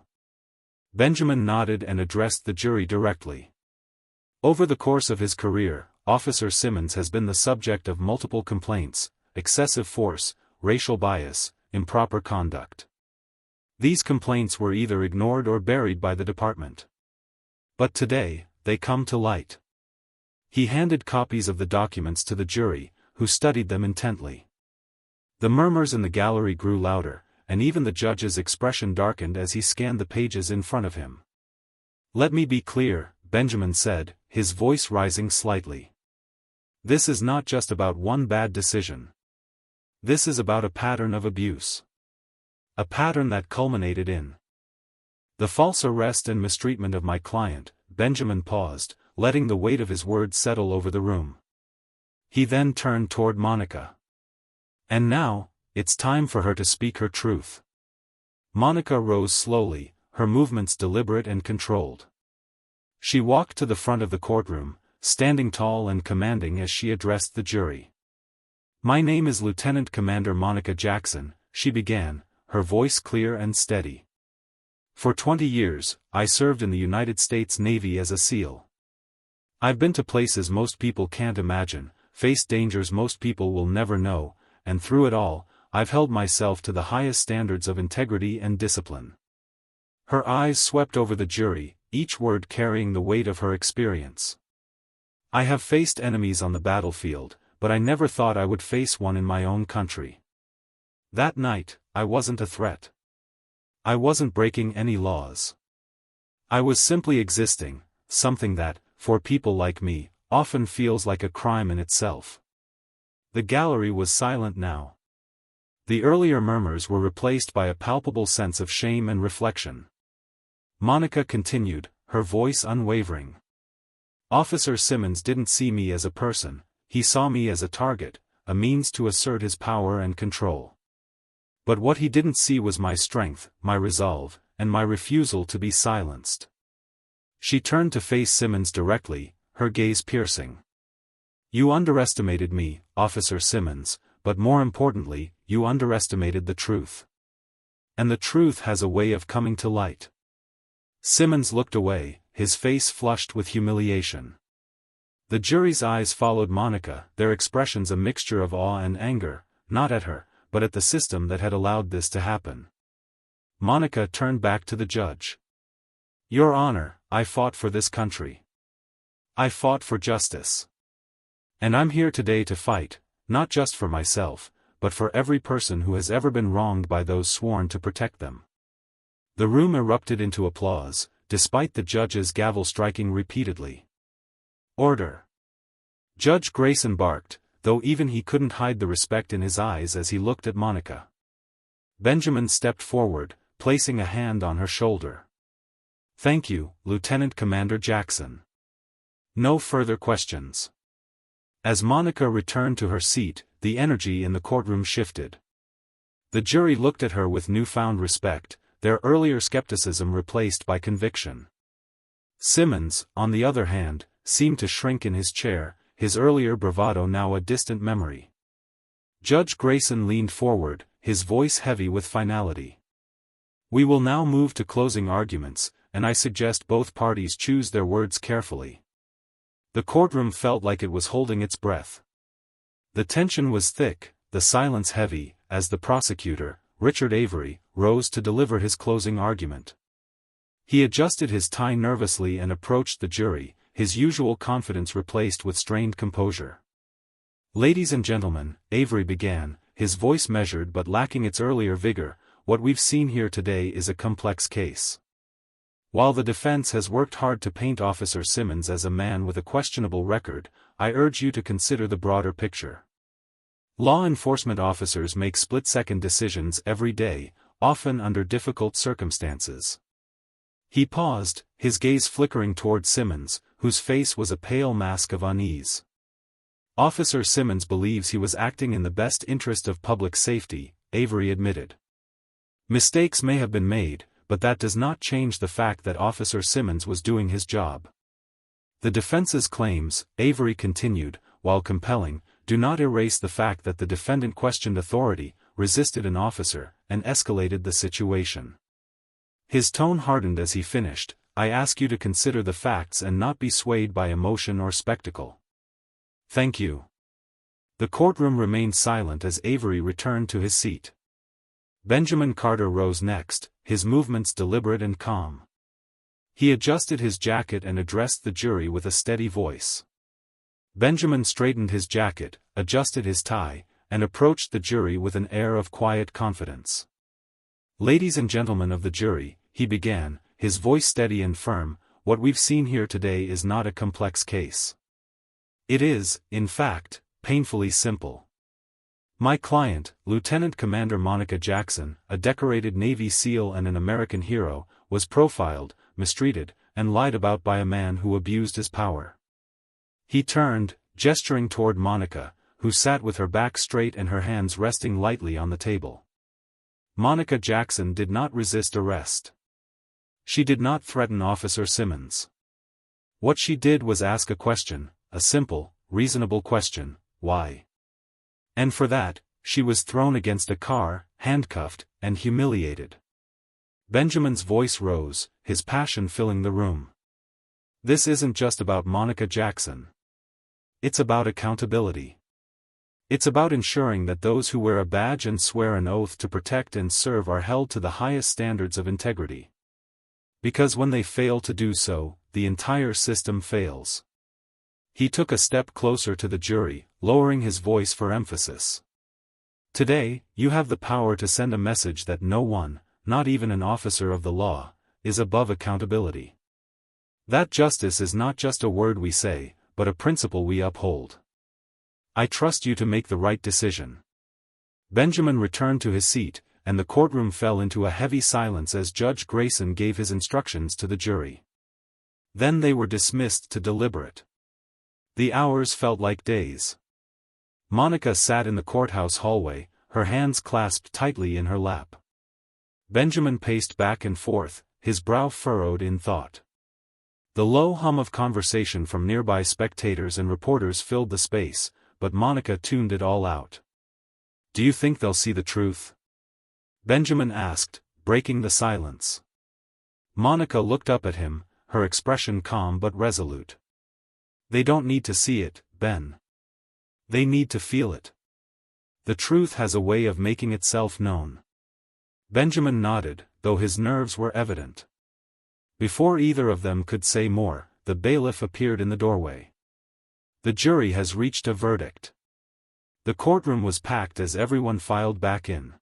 Benjamin nodded and addressed the jury directly. "Over the course of his career, Officer Simmons has been the subject of multiple complaints, excessive force, racial bias, improper conduct. These complaints were either ignored or buried by the department. But today, they come to light." He handed copies of the documents to the jury, who studied them intently. The murmurs in the gallery grew louder, and even the judge's expression darkened as he scanned the pages in front of him. "Let me be clear," Benjamin said, his voice rising slightly. "This is not just about one bad decision. This is about a pattern of abuse. A pattern that culminated in the false arrest and mistreatment of my client." Benjamin paused, letting the weight of his words settle over the room. He then turned toward Monica. "And now, it's time for her to speak her truth." Monica rose slowly, her movements deliberate and controlled. She walked to the front of the courtroom, standing tall and commanding as she addressed the jury. "My name is Lieutenant Commander Monica Jackson," she began, her voice clear and steady. "For 20 years, I served in the United States Navy as a SEAL. I've been to places most people can't imagine, faced dangers most people will never know, and through it all, I've held myself to the highest standards of integrity and discipline." Her eyes swept over the jury, each word carrying the weight of her experience. "I have faced enemies on the battlefield, but I never thought I would face one in my own country. That night, I wasn't a threat. I wasn't breaking any laws. I was simply existing, something that, for people like me, often feels like a crime in itself." The gallery was silent now. The earlier murmurs were replaced by a palpable sense of shame and reflection. Monica continued, her voice unwavering. "Officer Simmons didn't see me as a person, he saw me as a target, a means to assert his power and control. But what he didn't see was my strength, my resolve, and my refusal to be silenced." She turned to face Simmons directly, her gaze piercing. "You underestimated me, Officer Simmons, but more importantly, you underestimated the truth. And the truth has a way of coming to light. Simmons looked away, his face flushed with humiliation. The jury's eyes followed Monica, their expressions a mixture of awe and anger, not at her, but at the system that had allowed this to happen. Monica turned back to the judge. "Your Honor, I fought for this country. I fought for justice. And I'm here today to fight, not just for myself, but for every person who has ever been wronged by those sworn to protect them." The room erupted into applause, despite the judge's gavel striking repeatedly. "Order!" Judge Grayson barked, though even he couldn't hide the respect in his eyes as he looked at Monica. Benjamin stepped forward, placing a hand on her shoulder. "Thank you, Lieutenant Commander Jackson. No further questions." As Monica returned to her seat, the energy in the courtroom shifted. The jury looked at her with newfound respect, their earlier skepticism replaced by conviction. Simmons, on the other hand, seemed to shrink in his chair, his earlier bravado now a distant memory. Judge Grayson leaned forward, his voice heavy with finality. "We will now move to closing arguments, and I suggest both parties choose their words carefully." The courtroom felt like it was holding its breath. The tension was thick, the silence heavy, as the prosecutor, Richard Avery, rose to deliver his closing argument. He adjusted his tie nervously and approached the jury, his usual confidence replaced with strained composure. "Ladies and gentlemen," Avery began, his voice measured but lacking its earlier vigor, "what we've seen here today is a complex case. While the defense has worked hard to paint Officer Simmons as a man with a questionable record, I urge you to consider the broader picture. Law enforcement officers make split-second decisions every day, often under difficult circumstances." He paused, his gaze flickering toward Simmons, whose face was a pale mask of unease. "Officer Simmons believes he was acting in the best interest of public safety," Avery admitted. "Mistakes may have been made, but that does not change the fact that Officer Simmons was doing his job. The defense's claims," Avery continued, while compelling, "do not erase the fact that the defendant questioned authority, resisted an officer, and escalated the situation." His tone hardened as he finished, "I ask you to consider the facts and not be swayed by emotion or spectacle." "Thank you." The courtroom remained silent as Avery returned to his seat. Benjamin Carter rose next, his movements deliberate and calm. He adjusted his jacket and addressed the jury with a steady voice. Benjamin straightened his jacket, adjusted his tie, and approached the jury with an air of quiet confidence. "Ladies and gentlemen of the jury," he began, his voice steady and firm, "what we've seen here today is not a complex case. It is, in fact, painfully simple. My client, Lieutenant Commander Monica Jackson, a decorated Navy SEAL and an American hero, was profiled, mistreated, and lied about by a man who abused his power." He turned, gesturing toward Monica, who sat with her back straight and her hands resting lightly on the table. Monica Jackson did not resist arrest. She did not threaten Officer Simmons. What she did was ask a question, a simple, reasonable question: why? And for that, she was thrown against a car, handcuffed, and humiliated. Benjamin's voice rose, his passion filling the room. "This isn't just about Monica Jackson. It's about accountability. It's about ensuring that those who wear a badge and swear an oath to protect and serve are held to the highest standards of integrity. Because when they fail to do so, the entire system fails." He took a step closer to the jury, lowering his voice for emphasis. "Today, you have the power to send a message that no one, not even an officer of the law, is above accountability. That justice is not just a word we say, but a principle we uphold. I trust you to make the right decision." Benjamin returned to his seat, and the courtroom fell into a heavy silence as Judge Grayson gave his instructions to the jury. Then they were dismissed to deliberate. The hours felt like days. Monica sat in the courthouse hallway, her hands clasped tightly in her lap. Benjamin paced back and forth, his brow furrowed in thought. The low hum of conversation from nearby spectators and reporters filled the space, but Monica tuned it all out. "Do you think they'll see the truth?" Benjamin asked, breaking the silence. Monica looked up at him, her expression calm but resolute. They don't need to see it, Ben. They need to feel it. The truth has a way of making itself known. Benjamin nodded, though his nerves were evident. Before either of them could say more, the bailiff appeared in the doorway. The jury has reached a verdict. The courtroom was packed as everyone filed back in.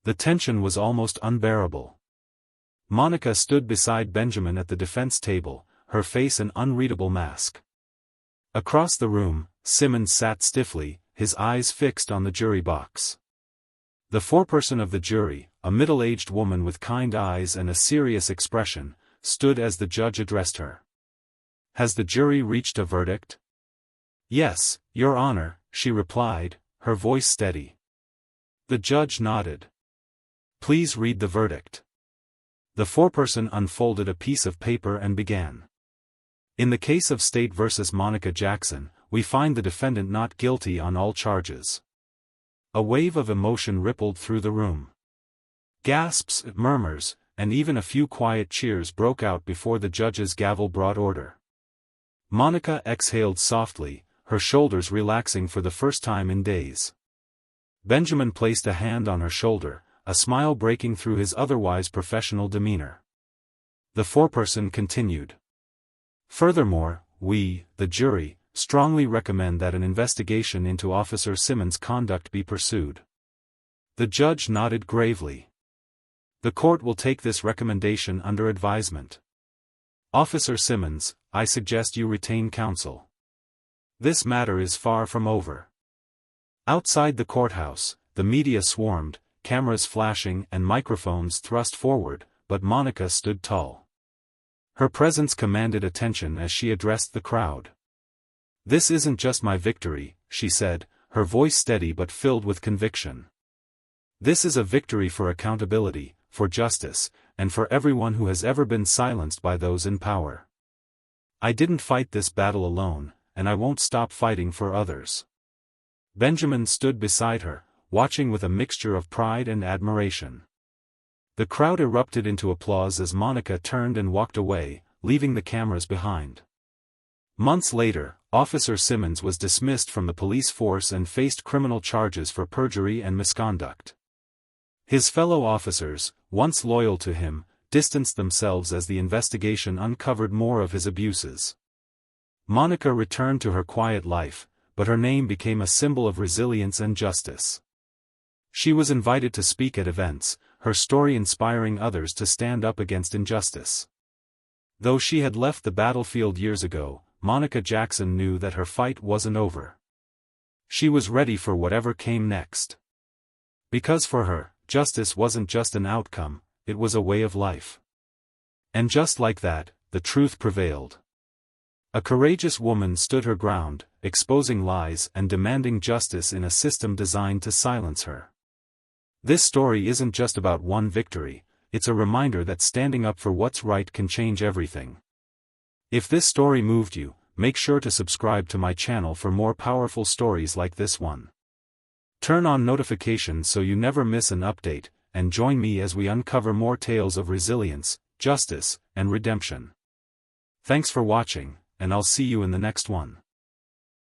The tension was almost unbearable. Monica stood beside Benjamin at the defense table, her face an unreadable mask. Across the room, Simmons sat stiffly, his eyes fixed on the jury box. The foreperson of the jury, a middle-aged woman with kind eyes and a serious expression, stood as the judge addressed her. Has the jury reached a verdict? Yes, Your Honor, she replied, her voice steady. The judge nodded. Please read the verdict. The foreperson unfolded a piece of paper and began. In the case of State versus Monica Jackson, we find the defendant not guilty on all charges. A wave of emotion rippled through the room. Gasps, murmurs, and even a few quiet cheers broke out before the judge's gavel brought order. Monica exhaled softly, her shoulders relaxing for the first time in days. Benjamin placed a hand on her shoulder, a smile breaking through his otherwise professional demeanor. The foreperson continued. Furthermore, we, the jury, strongly recommend that an investigation into Officer Simmons' conduct be pursued. The judge nodded gravely. The court will take this recommendation under advisement. Officer Simmons, I suggest you retain counsel. This matter is far from over. Outside the courthouse, the media swarmed, cameras flashing and microphones thrust forward, but Monica stood tall. Her presence commanded attention as she addressed the crowd. This isn't just my victory, she said, her voice steady but filled with conviction. This is a victory for accountability, for justice, and for everyone who has ever been silenced by those in power. I didn't fight this battle alone, and I won't stop fighting for others. Benjamin stood beside her, watching with a mixture of pride and admiration. The crowd erupted into applause as Monica turned and walked away, leaving the cameras behind. Months later, Officer Simmons was dismissed from the police force and faced criminal charges for perjury and misconduct. His fellow officers, once loyal to him, distanced themselves as the investigation uncovered more of his abuses. Monica returned to her quiet life, but her name became a symbol of resilience and justice. She was invited to speak at events, her story inspiring others to stand up against injustice. Though she had left the battlefield years ago, Monica Jackson knew that her fight wasn't over. She was ready for whatever came next. Because for her, justice wasn't just an outcome, it was a way of life. And just like that, the truth prevailed. A courageous woman stood her ground, exposing lies and demanding justice in a system designed to silence her. This story isn't just about one victory, it's a reminder that standing up for what's right can change everything. If this story moved you, make sure to subscribe to my channel for more powerful stories like this one. Turn on notifications so you never miss an update, and join me as we uncover more tales of resilience, justice, and redemption. Thanks for watching, and I'll see you in the next one.